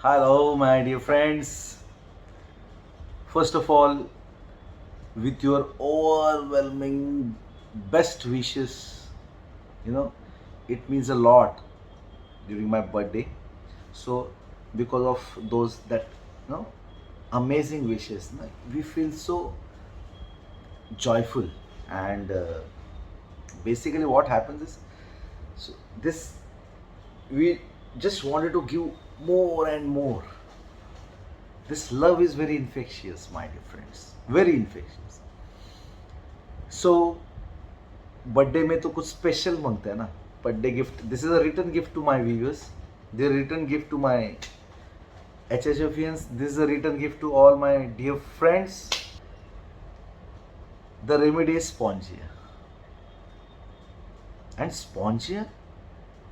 Hello, my dear friends. First of all, with your overwhelming best wishes, you know, it means a lot during my birthday. So, because of those you know amazing wishes, we feel so joyful. And basically, what happens is, so this we just wanted to give more and more. This love is very infectious, my dear friends. Very infectious. So birthday में तो कुछ special मांगते हैं ना. Birthday gift, this is a return gift to my viewers, the return gift to my HHFians, this is a return gift to all my dear friends. The remedy is spongia. And spongia,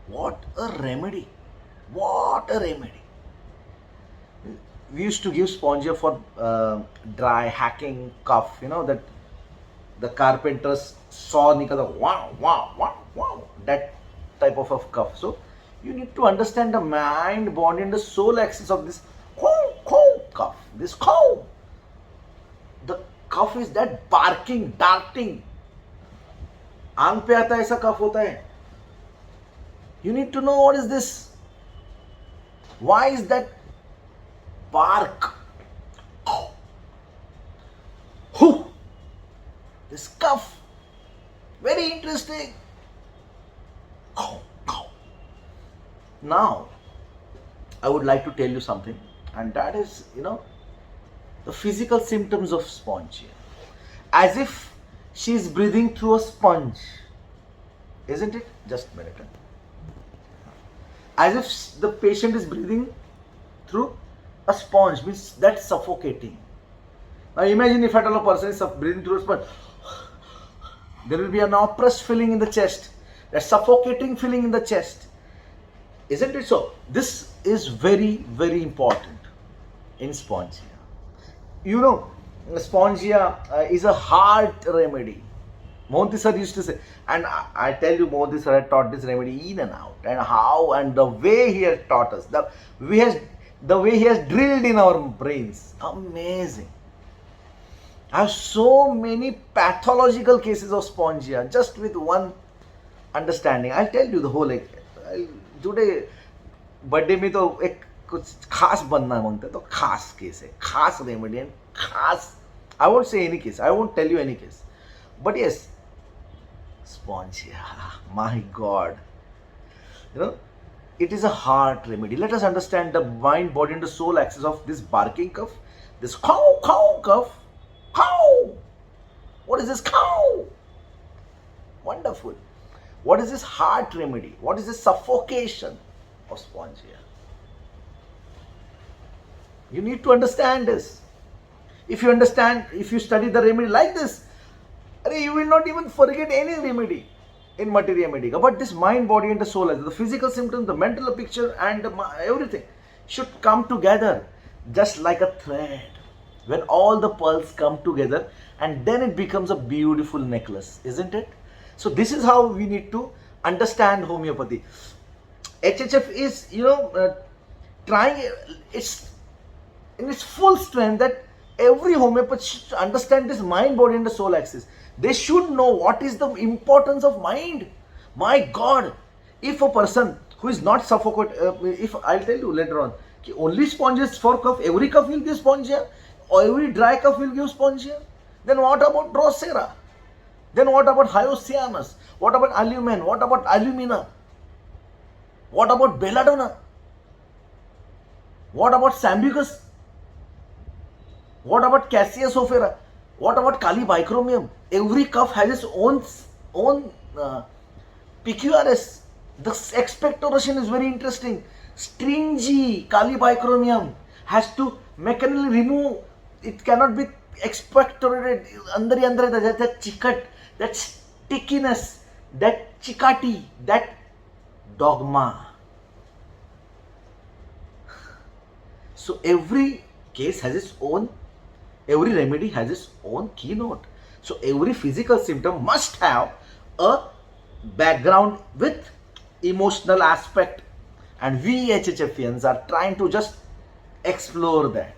what a remedy, what a remedy. We used to give spongia for dry hacking cough, that the carpenter's saw nikala, wow, wow, wow, wow, that type of cough. So you need to understand the mind, body and the soul axis of this cough. This cough, the cough is that barking, darting, आंग पे आता है ऐसा कफ होता है. You need to know what is this, why is that bark, who, this cough, very interesting. Now I would like to tell you something, and that is, the physical symptoms of spongia, as if she is breathing through a sponge, isn't it? Just a minute. As if the patient is breathing through a sponge, means that's suffocating. Now imagine if at all a person is breathing through a sponge, there will be an oppressed feeling in the chest, that suffocating feeling in the chest, isn't it? So this is very, very important in spongia. Spongia is a heart remedy. Mohanty sir used to say, and I tell you, Mohanty sir had taught this remedy in and out, and how, and the way he has taught us, the way he has drilled in our brains, amazing. I have so many pathological cases of spongia just with one understanding. I'll tell you the whole. Today birthday में तो एक कुछ खास बनना मांगता है, तो खास केस है, खास रेमेडी एंड खास. I won't say any case, I won't tell you any case, but yes, spongia, my god, it is a heart remedy. Let us understand the mind, body and the soul axis of this barking cough, this cow cough. Cow, what is this cow? Wonderful. What is this heart remedy? What is this suffocation of spongia? You need to understand this. If you understand, if you study the remedy like this, you will not even forget any remedy in materia medica. But this mind, body and the soul, the physical symptoms, the mental picture and everything should come together just like a thread. When all the pearls come together, and then it becomes a beautiful necklace, isn't it? So this is how we need to understand homeopathy. HHF is, trying its in its full strength that every homeopath should understand this mind, body and the soul axis. They should know what is the importance of mind. My God, if a person who is not suffocated, if I'll tell you later on, only sponges for cough, every cough will give spongia, or every dry cough will give spongia, then what about Drosera? Then what about Hyoscyamus? What about Alumen? What about Alumina? What about Belladonna? What about Sambucus? What about Cassius ofera? What about Kali bicromium? Every cough has its own peculiarities. The expectoration is very interesting. Stringy Kali bicromium has to mechanically remove. It cannot be expectorated. Under that chikat, that stickiness, that chikati, that dogma. So every case has its own, every remedy has its own keynote. So every physical symptom must have a background with emotional aspect. And we HHFians are trying to just explore that.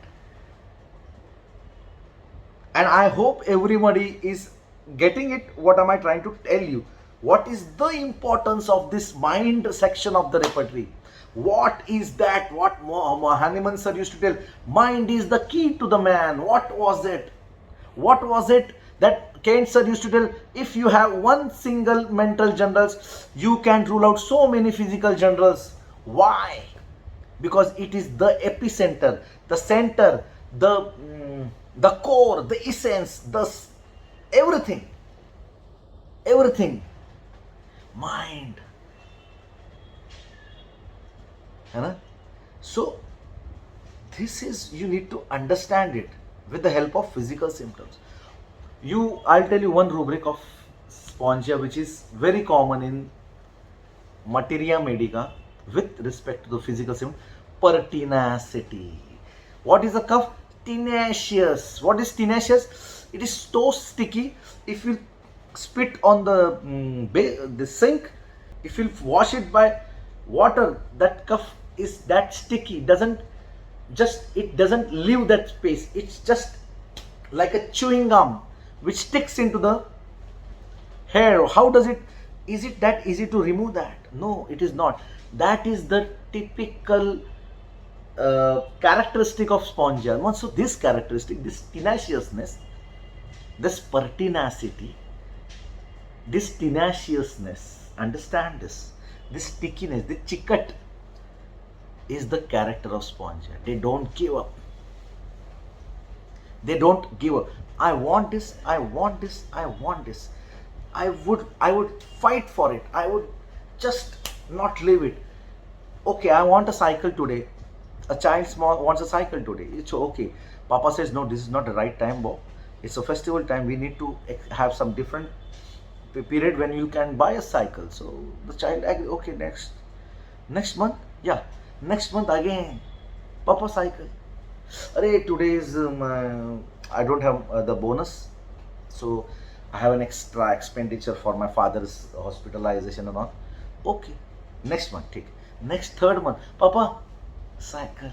And I hope everybody is getting it. What am I trying to tell you? What is the importance of this mind section of the repertory? What is that? What Hahnemann sir used to tell? Mind is the key to the man. What was it? What was it that Keynes sir used to tell? If you have one single mental generals, you can rule out so many physical generals. Why? Because it is the epicenter, the center, the core, the essence, the everything, everything. Mind. So this is, you need to understand it with the help of physical symptoms. I'll tell you one rubric of spongia which is very common in materia medica with respect to the physical symptom. Pertinacity. What is the cough? Tenacious. What is tenacious? It is so sticky. If you spit on the sink, if you wash it by water, that cough is that sticky. It doesn't leave that space. It's just like a chewing gum which sticks into the hair. How does it? Is it that easy to remove that? No, it is not. That is the typical characteristic of spongia. So this characteristic, this tenaciousness, this pertinacity, this tenaciousness, understand this, this stickiness, the chikat is the character of spongia. They don't give up. They don't give up. I want this, I want this, I want this. I would fight for it. I would just not leave it. Okay, I want a cycle today. A child small wants a cycle today. It's okay. Papa says, no, this is not the right time, Bo. It's a festival time. We need to have some different period when you can buy a cycle. So the child, okay, next month, yeah, next month again, Papa cycle. Arey, today is I don't have the bonus, so I have an extra expenditure for my father's hospitalization and all. Okay, next month, take. Next third month, Papa, cycle.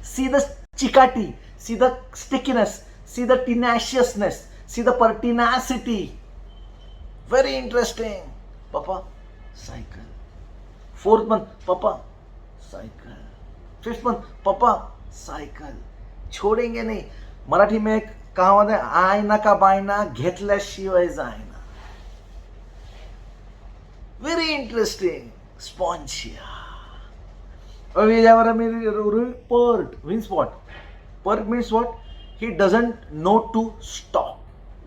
See the chikati, see the stickiness, see the tenaciousness, see the pertinacity. Very interesting. Papa, cycle. Fourth month, Papa, cycle. Fifth month, Papa, cycle. छोडेंगे नहीं. मराठी में एक कहावत है, आयना का बायना घेतल्याशिवाय जायना. Very interesting. Spongia. Pert means what? Pert means what? He doesn't know to stop.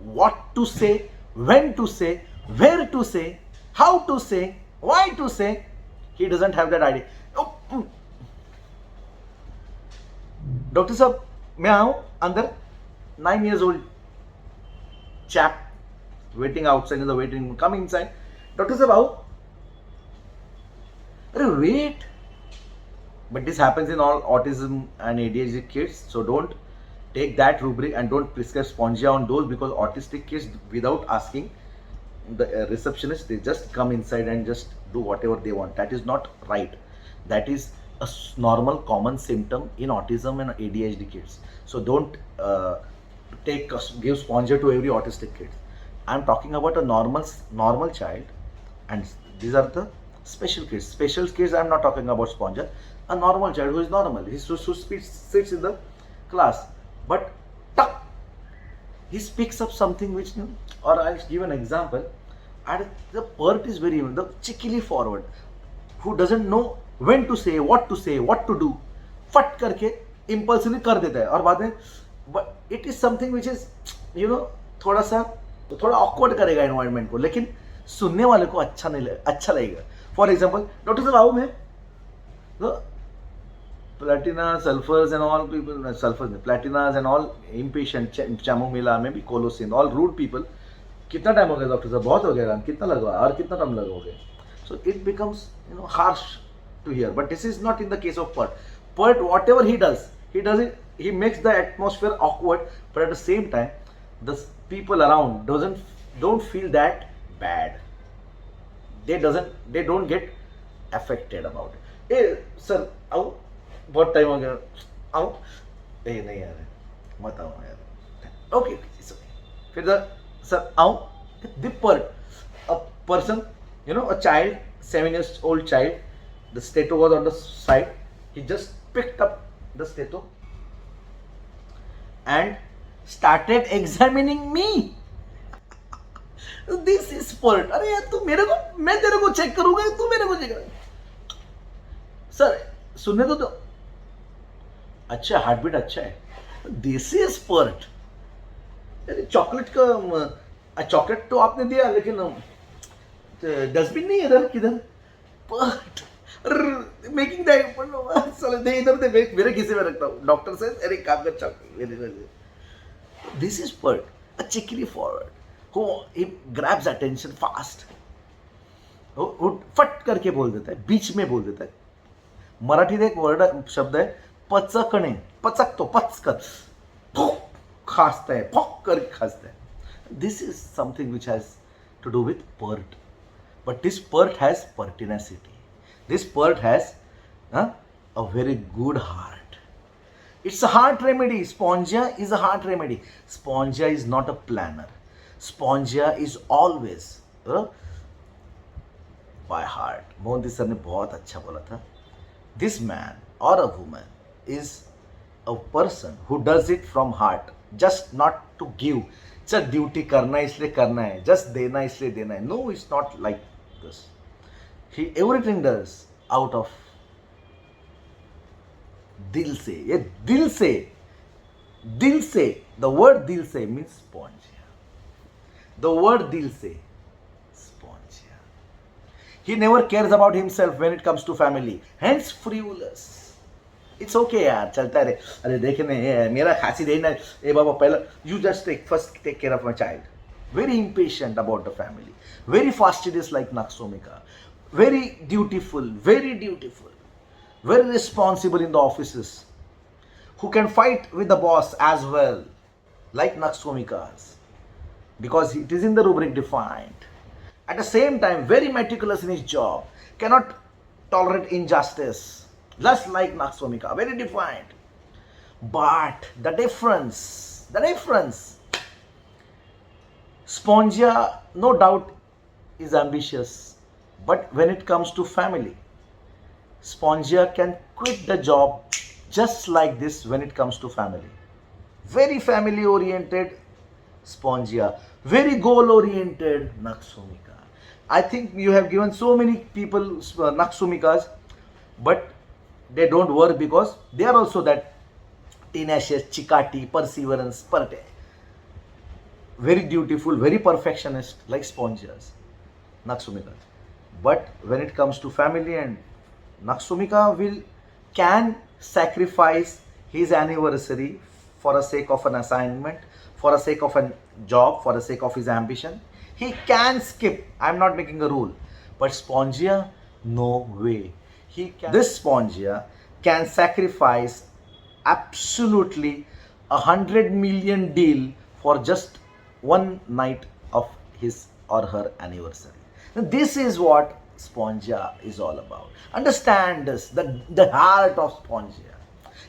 What to say, when to say, where to say, how to say, why to say. He doesn't have that idea. Oh. Doctor साहब मैं आऊं अंदर. 9 years old chap waiting outside in the waiting room. Come inside. Doctor साहब आओ. अरे wait. But this happens in all autism and ADHD kids. So don't take that rubric and don't prescribe spongia on those, because autistic kids, without asking the receptionist, they just come inside and just do whatever they want. That is not right. That is a normal common symptom in autism and ADHD kids. So don't give spongia to every autistic kid. I'm talking about a normal child, and these are the special kids. Special kids, I'm not talking about spongia. A normal child who is normal, he sits in the class, but he picks up something which, or I'll give an example. And the pert is very, the chickily forward, who doesn't know when to say, what to do, फट करके impulsively कर देता है. और बाद में, but it is something which is, थोड़ा awkward करेगा environment को, लेकिन सुनने वाले को अच्छा लगेगा. For example, डॉक्टर साहब आओ मैं, platina, sulfurs and all people, platinas and all impatient, chamomilla, maybe colocin, all rude people. कितना टाइम हो गया डॉक्टर साहब? बहुत हो गया. कितना लगा और कितना टाइम लगोगे? So it becomes harsh to hear. But this is not in the case of Pert. Pert, whatever he does it. He makes the atmosphere awkward, but at the same time, the people around don't feel that bad. They don't get affected about it. Hey, sir, आओ. बहुत time हो गया. आऊं, ए नहीं यार, मत आओ यार, ओके इट्स ओके. फिर द सर आऊं, the pert, a person, a child, 7 years old child, the stato was on the side, he just picked up the stato and started examining me. This is pert. अरे यार तू मेरे को, मैं तेरे को चेक करूंगा, तू मेरे को चेक कर. सर सुनने तो अच्छा हार्टबीट अच्छा है. This is pert. अरे चॉकलेट का, चॉकलेट तो आपने दिया लेकिन डस्टबिन नहीं है इधर, किधर. पर्ट मेकिंग दैट दे इधर दे, मेरे खीसे में रखता हूँ. डॉक्टर से अरे काम कर chocolate. This is pert, a cheekily forward who he grabs attention fast. वो फट करके बोल देता है, बीच में बोल देता है. मराठीत एक वर्ड शब्द है पचकणे, पचकतो, पचकत, खासता है, फॉक करके खासता है. This is something which has to do with pert. But this pert has pertinacity. This pert has a very good heart. It's a heart remedy. Spongia is a heart remedy. Spongia is not a planner. Spongia is always by heart. Modi sir ने बहुत अच्छा बोला था. This man or a woman is a person who does it from heart, just not to give. चल duty करना है इसलिए करना है, just देना है इसलिए देना है. No, it's not like this. He everything does out of दिल से. ये दिल से, दिल से. The word दिल से means sponge. The word dil se, spongia. He never cares about himself when it comes to family. Hence frivolous. It's okay यार, चलता है रे. अरे देखने मेरा खांसी देना है, ए बाबा पहला you just take care of my child. Very impatient about the family. Very fastidious like Naksomika. Very dutiful, very dutiful. Very responsible in the offices. Who can fight with the boss as well, like Naksomikas. Because it is in the rubric defined. At the same time, very meticulous in his job, cannot tolerate injustice, just like Naksomika, very defined. But the difference, Spongia, no doubt, is ambitious. But when it comes to family, Spongia can quit the job just like this when it comes to family. Very family oriented Spongia, very goal oriented Naksomika. I think you have given so many people Naksomikas, but they don't work because they are also that tenacious, chikati, perseverance, very dutiful, very perfectionist like Spongias, Naksomikas. But when it comes to family, and Naksomika can sacrifice his anniversary for the sake of an assignment, for the sake of a job, for the sake of his ambition. He can skip. I'm not making a rule. But Spongia, no way. This Spongia can sacrifice absolutely 100 million deal for just one night of his or her anniversary. Now, this is what Spongia is all about. Understand this, the heart of Spongia.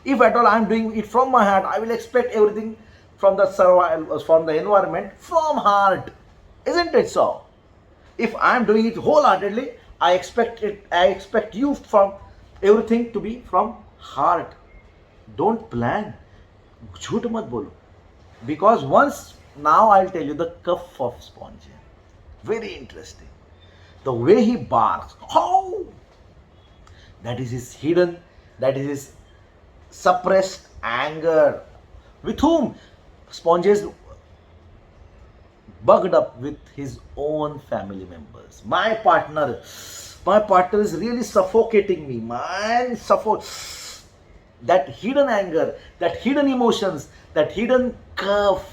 If at all I'm doing it from my heart, I will expect everything from the survival, from the environment, from heart. Isn't it so? If I am doing it wholeheartedly, I expect you from everything to be from heart. Don't plan. झूठ मत बोलो. Because once, now I'll tell you the cuff of Spongia. Very interesting. The way he barks. How? That is his hidden, that is his suppressed anger. With whom? Spongia is bugged up with his own family members. My partner is really suffocating me, man. That hidden anger, that hidden emotions, that hidden curve.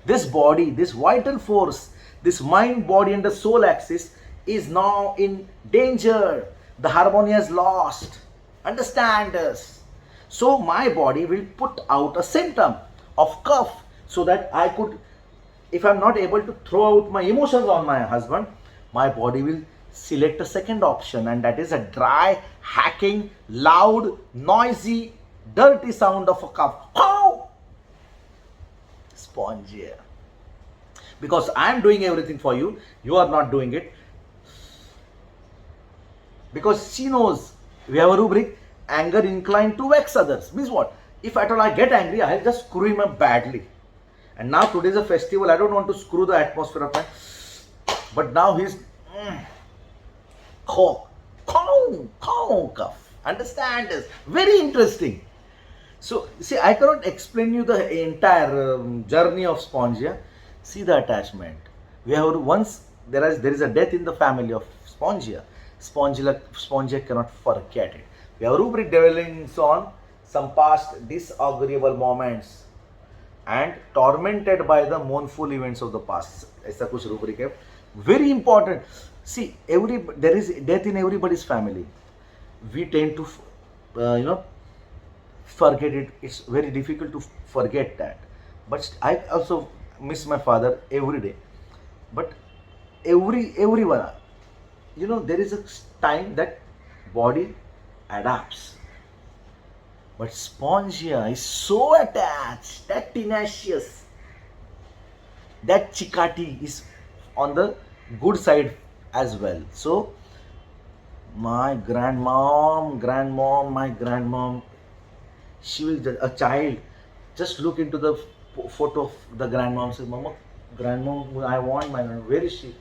This body, this vital force, this mind, body and the soul axis is now in danger. The harmony is lost. Understand this. So my body will put out a symptom of cough so that I could, if I'm not able to throw out my emotions on my husband, my body will select a second option, and that is a dry, hacking, loud, noisy dirty sound of a cough. How? Spongia. Because I am doing everything for you, you are not doing it. Because she knows we have a rubric, anger inclined to vex others. Means what? If at all I get angry, I'll just screw him up badly. And now today is a festival, I don't want to screw the atmosphere up. But now he's cough. Understand this? Very interesting. So see, I cannot explain you the entire journey of spongia. See the attachment. We have once there is a death in the family of spongia. Spongia cannot forget it. We have rubric dwelling on some past disagreeable moments and tormented by the mournful events of the past. ऐसा कुछ rubric है. Very important. See, there is death in everybody's family. We tend to, forget it. It's very difficult to forget that. But I also miss my father every day. But everyone, there is a time that body adapts. But spongia is so attached, that tenacious, that chikati is on the good side as well. So my grandmom, my grandmom, she will, a child, just look into the photo of the grandmom, say, Mama, grandmom, I want my grandmom. Where is she?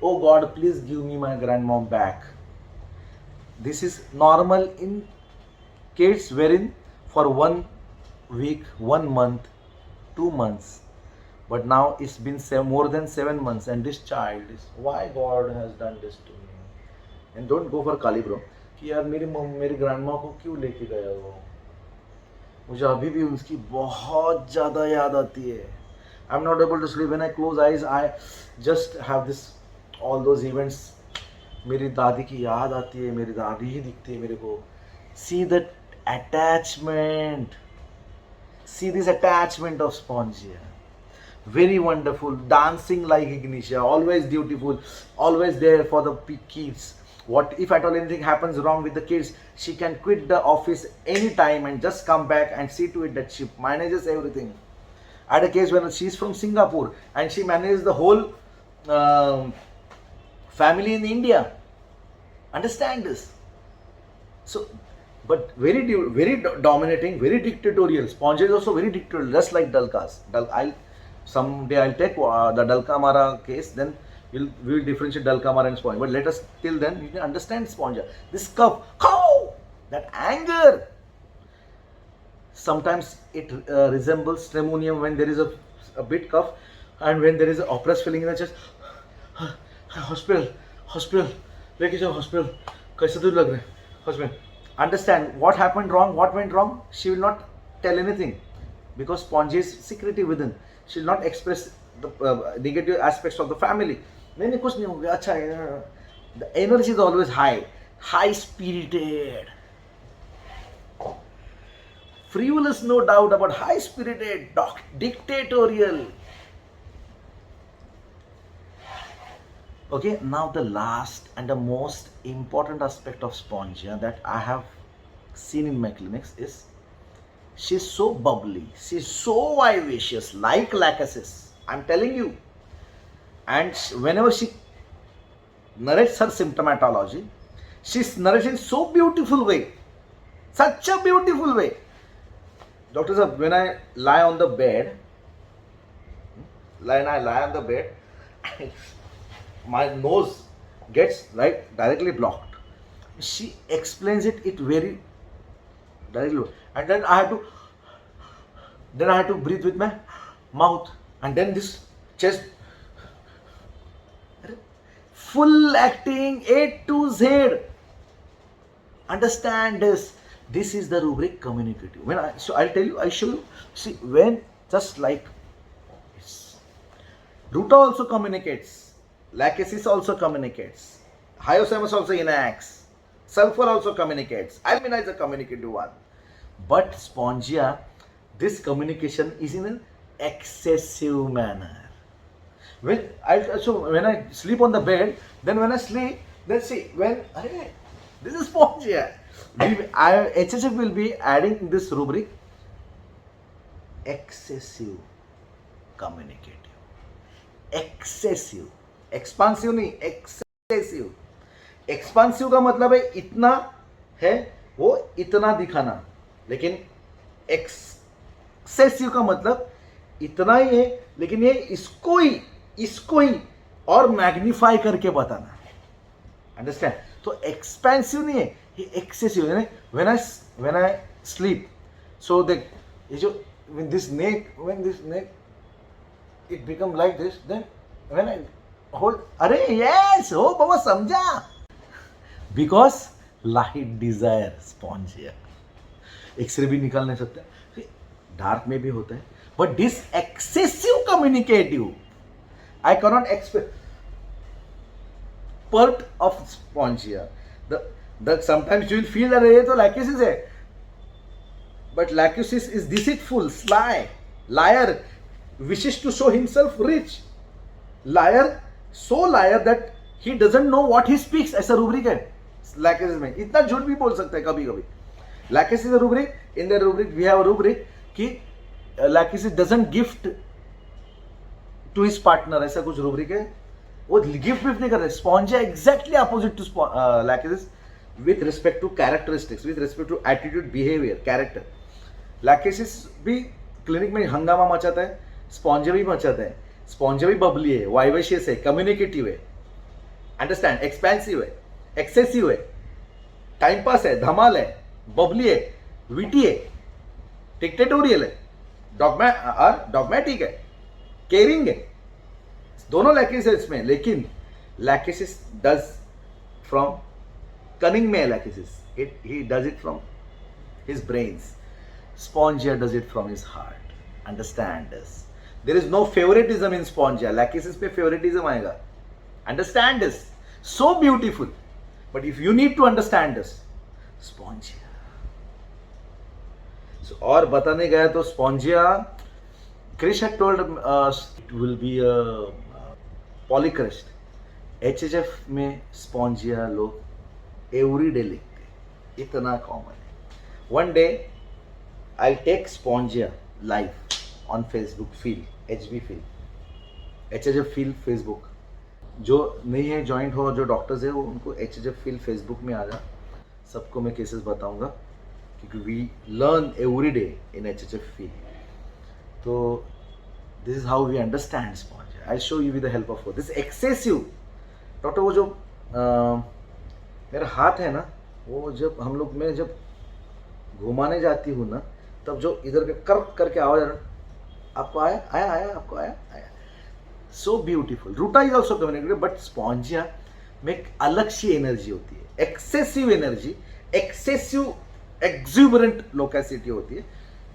Oh God, please give me my grandmom back. This is normal in kids wherein for 1 week, 1 month, 2 months. But now it's been more than 7 months, and this child is, why God has done this to me? And don't go for Kali bro कि यार मेरी grandma को क्यों लेके गया वो, मुझे अभी भी उसकी बहुत ज़्यादा याद आती है. I'm not able to sleep. When I close eyes, I just have this, all those events. मेरी दादी की याद आती है, मेरी दादी ही दिखती है मेरे को. See that attachment. See this attachment of spongia. Very wonderful, dancing like Ignitia, always dutiful, always there for the kids. What if at all anything happens wrong with the kids, she can quit the office anytime and just come back and see to it that she manages everything. I had a case when she's from Singapore and she manages the whole family in India. Understand this? So, but very dominating, very dictatorial. Spongia is also very dictatorial, just like Dalkas. Someday I'll take the Dalkamara case, then we will differentiate Dalkamara and Spongia. But let us, till then, you can understand Spongia. This cough, that anger. Sometimes it resembles tremonium when there is a bit cough, and when there is an oppressed feeling in the chest. Hospital, लेके जाओ hospital. कैसे दूर लग रहे? Hospital. Understand what happened wrong, what went wrong. She will not tell anything because spongia is secretive within. She will not express the negative aspects of the family. नहीं कुछ नहीं हो गया, अच्छा है. The energy is always high spirited. Frivolous, no doubt, about high spirited, dictatorial. Okay, now the last and the most important aspect of spongia that I have seen in my clinics is she's so bubbly, she's so vivacious, like Lachesis. I'm telling you. And whenever she narrates her symptomatology, she's narrating so beautiful way, such a beautiful way. Doctor sir, when I lie on the bed, my nose gets directly blocked. She explains it very directly, and then I have to breathe with my mouth, and then this chest, full acting A to Z. Understand this. This is the rubric communicative. I'll tell you, I show you. See, when just like this, Ruta also communicates. Lachesis also communicates. Hyoscyamus also enacts. Sulfur also communicates. Almina is a communicative one. But spongia, this communication is in an excessive manner. When I sleep on the bed, then when I sleep, let's see, this is spongia. HHF will be adding this rubric, excessive communicative. Excessive, expansive नहीं, excessive. Expansive का मतलब है इतना है, वो इतना दिखाना, लेकिन एक्सेसिव का मतलब इतना ही है लेकिन ये इसको ही और मैग्नीफाई करके बताना. अंडरस्टैंड? तो एक्सपेंसिव नहीं है, ये एक्सेसिव है. व्हेन आई स्लीप, सो देख ये जो when this neck it become like this, then when I hold, अरे yes, हो बाबा समझा, because light desire spongia. X ray भी निकाल नहीं सकते, डार्क में भी होता है, but this excessive communicative I cannot expect part of spongia. The sometimes you will feel that ये तो lachesis है, but lachesis is deceitful, sly, liar, wishes to show himself rich, liar, so liar that he doesn't know what he speaks. ऐसा rubric है lachesis में, इतना झूठ भी बोल सकता है कभी कभी. lachesis is a rubric. In the rubric we have a rubric कि lachesis doesn't gift to his partner, ऐसा कुछ रूब्रिक है. वो गिफ्ट नहीं कर रहे. Spongia exactly opposite to lachesis with respect to characteristics, with respect to attitude, behaviour, character. Lachesis भी clinic में हंगामा मचाता है, स्पॉन्जिया भी मचाता है. स्पॉन्जिया भी बबली है, वाइवेशियस है, कम्युनिकेटिव है, अंडरस्टैंड, एक्सपेंसिव है, एक्सेसिव है, टाइम पास है, धमाल है, बबली है, विटी है, डिक्टेटोरियल है, डॉगमेटिक है, केयरिंग है. दोनों लैकेसिस है इसमें, लेकिन लैकेसिस डज फ्रॉम कनिंग में. Lachesis he does it from his brains. Spongia does it from his heart. Understand this. There is no favoritism in Spongia. Lachesis पे favoritism आएगा. Understand this. So beautiful. But if you need to understand this, Spongia. So और बताने गया तो Spongia, Krish had told it will be a polycrest. HHF में Spongia लोग everyday लिखते, इतना कॉमन है. One day I'll take Spongia live on Facebook feed, HB feed, HHF feed Facebook. जो नहीं है जॉइंट हो, जो डॉक्टर्स है वो उनको HHF feed Facebook में आ जा. सबको मैं केसेस बताऊंगा क्योंकि we learn every day in HHF feed. तो this is how we understand Spongia. I'll show you with the help of this excessive. Doctor वो जो मेरा हाथ है ना, वो जब हम लोग, मैं जब घुमाने जाती हूँ ना, तब जो इधर के कर करके आवाज, आपको आया आया आया, आपको आया आया. So beautiful. Ruta is also communicated, but Spongia में एक अलग सी एनर्जी होती है, excessive energy, excessive exuberant loquacity होती है.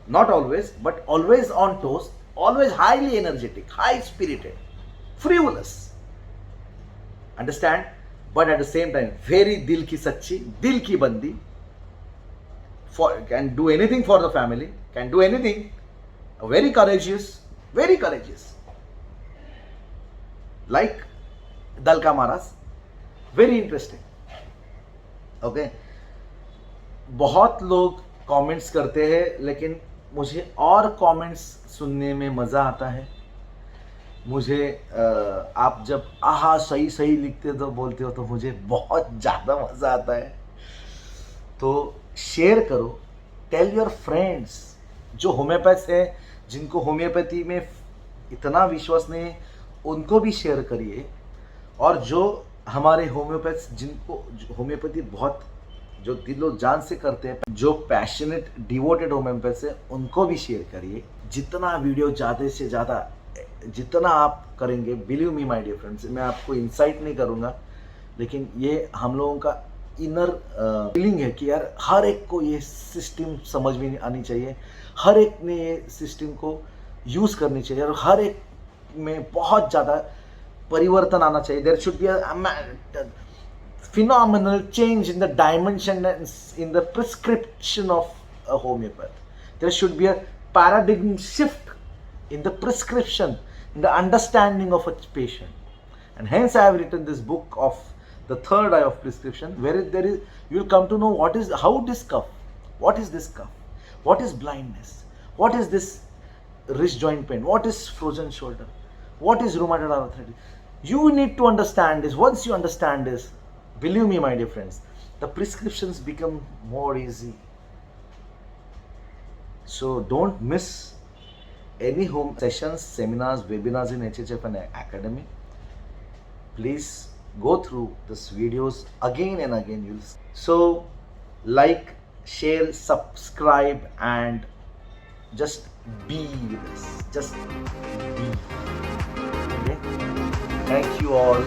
Not always, but always on toes, always highly energetic, high spirited, frivolous. Understand? But at the same time, very दिल की सच्ची, दिल की बंदी, can do anything for the family, can do anything, very courageous, very courageous. Like Dalka Maharaj, very interesting. Okay? बहुत लोग comments करते हैं, लेकिन मुझे और कमेंट्स सुनने में मज़ा आता है. मुझे आप जब आहा सही सही लिखते तो बोलते हो तो मुझे बहुत ज़्यादा मज़ा आता है. तो शेयर करो, टेल योर फ्रेंड्स जो होम्योपैथ्स हैं, जिनको होम्योपैथी में इतना विश्वास नहीं है, उनको भी शेयर करिए. और जो हमारे होम्योपैथ्स, जिनको होम्योपैथी बहुत जो दिलो जान से करते हैं, जो पैशनेट डिवोटेड होम्योपैथ्स है, उनको भी शेयर करिए. जितना वीडियो ज़्यादा से ज़्यादा जितना आप करेंगे, believe me my dear friends, मैं आपको इंसाइट नहीं करूँगा, लेकिन ये हम लोगों का इनर फीलिंग है कि यार हर एक को ये सिस्टम समझ में आनी चाहिए, हर एक ने ये सिस्टम को यूज़ करनी चाहिए, और हर एक में बहुत ज़्यादा परिवर्तन आना चाहिए. There should be a phenomenal change in the dimension and in the prescription of a homeopath. There should be a paradigm shift in the prescription, in the understanding of a patient. And hence I have written this book of The third eye of prescription, where there is, you will come to know what is, how this cough, what is this cough, what is blindness, what is this wrist joint pain, what is frozen shoulder, what is rheumatoid arthritis. You need to understand this. Once you understand this, believe me, my dear friends, the prescriptions become more easy. So don't miss any home sessions, seminars, webinars in HHF and Academy. Please go through these videos again and again. So like, share, subscribe, and just be with us. Just be. Okay? Thank you all.